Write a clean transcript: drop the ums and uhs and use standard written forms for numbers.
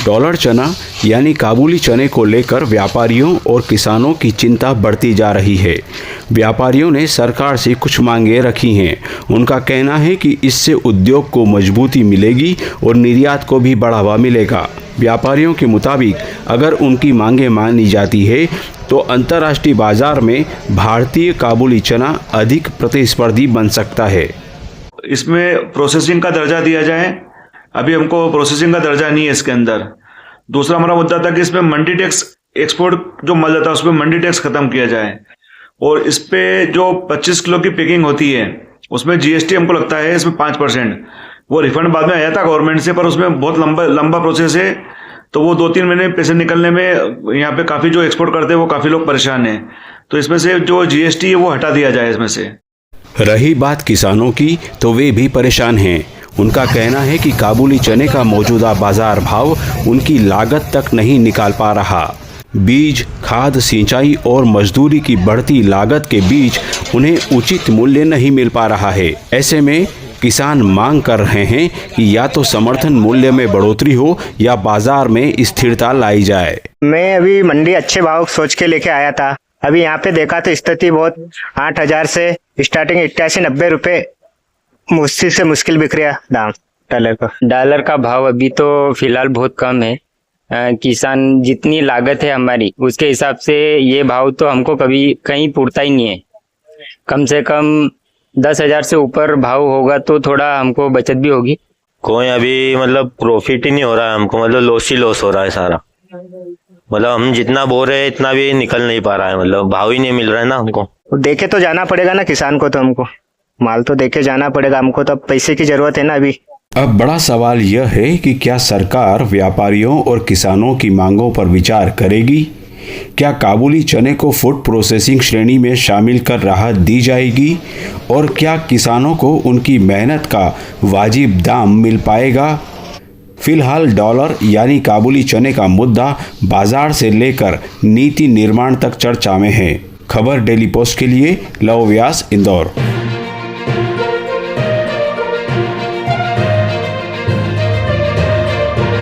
Dollar चना यानी काबुली चने को लेकर व्यापारियों और किसानों की चिंता बढ़ती जा रही है। व्यापारियों ने सरकार से कुछ मांगे रखी हैं। उनका कहना है कि इससे उद्योग को मजबूती मिलेगी और निर्यात को भी बढ़ावा मिलेगा। व्यापारियों के मुताबिक अगर उनकी मांगें मानी जाती है तो अंतर्राष्ट्रीय बाजार में भारतीय काबुली चना अधिक प्रतिस्पर्धी बन सकता है। इसमें प्रोसेसिंग का दर्जा दिया जाए, अभी हमको प्रोसेसिंग का दर्जा नहीं है इसके अंदर। दूसरा हमारा मुद्दा था कि इसमें मंडी टैक्स, एक्सपोर्ट जो माल जाता है उसमें मंडी टैक्स खत्म किया जाए, और इस पे जो 25 किलो की पैकिंग होती है उसमें जीएसटी हमको लगता है इसमें 5%। वो रिफंड बाद में आया था गवर्नमेंट से, पर उसमें बहुत लंबा प्रोसेस है, तो वो 2-3 महीने पैसे निकलने में यहाँ पे काफी जो एक्सपोर्ट करते हैं वो काफी लोग परेशान हैं। तो इसमें से जो जीएसटी है वो हटा दिया जाए इसमें से। रही बात किसानों की, तो वे भी परेशान हैं। उनका कहना है कि काबुली चने का मौजूदा बाजार भाव उनकी लागत तक नहीं निकाल पा रहा। बीज, खाद, सिंचाई और मजदूरी की बढ़ती लागत के बीच उन्हें उचित मूल्य नहीं मिल पा रहा है। ऐसे में किसान मांग कर रहे हैं कि या तो समर्थन मूल्य में बढ़ोतरी हो या बाजार में स्थिरता लाई जाए। मैं अभी मंडी अच्छे भाव सोच के लेके आया था। अभी यहाँ पे देखा तो स्थिति बहुत 8,000 से स्टार्टिंग 88-90 रुपए मुश्किल से मुश्किल बिक रहा दाम डॉलर का भाव अभी तो फिलहाल बहुत कम है। किसान जितनी लागत है हमारी उसके हिसाब से ये भाव तो हमको कभी कहीं पुरता ही नहीं है। कम से कम 10,000 से ऊपर भाव होगा तो थोड़ा हमको बचत भी होगी। कोई अभी मतलब प्रॉफिट ही नहीं हो रहा है हमको, मतलब लॉस ही लॉस हो रहा है सारा। मतलब हम जितना बोल रहे हैं इतना भी निकल नहीं पा रहा है, मतलब भाव ही नहीं मिल रहा है ना हमको। देखे तो जाना पड़ेगा ना किसान को, तो हमको माल तो देखे जाना पड़ेगा हमको, तो अब पैसे की जरूरत है ना अभी। अब बड़ा सवाल यह है कि क्या सरकार व्यापारियों और किसानों की मांगों पर विचार करेगी? क्या काबुली चने को फूड प्रोसेसिंग श्रेणी में शामिल कर राहत दी जाएगी? और क्या किसानों को उनकी मेहनत का वाजिब दाम मिल पाएगा? फिलहाल डॉलर यानी काबुली चने का मुद्दा बाजार से लेकर नीति निर्माण तक चर्चा में है। खबर डेली पोस्ट के लिए लव व्यास, इंदौर।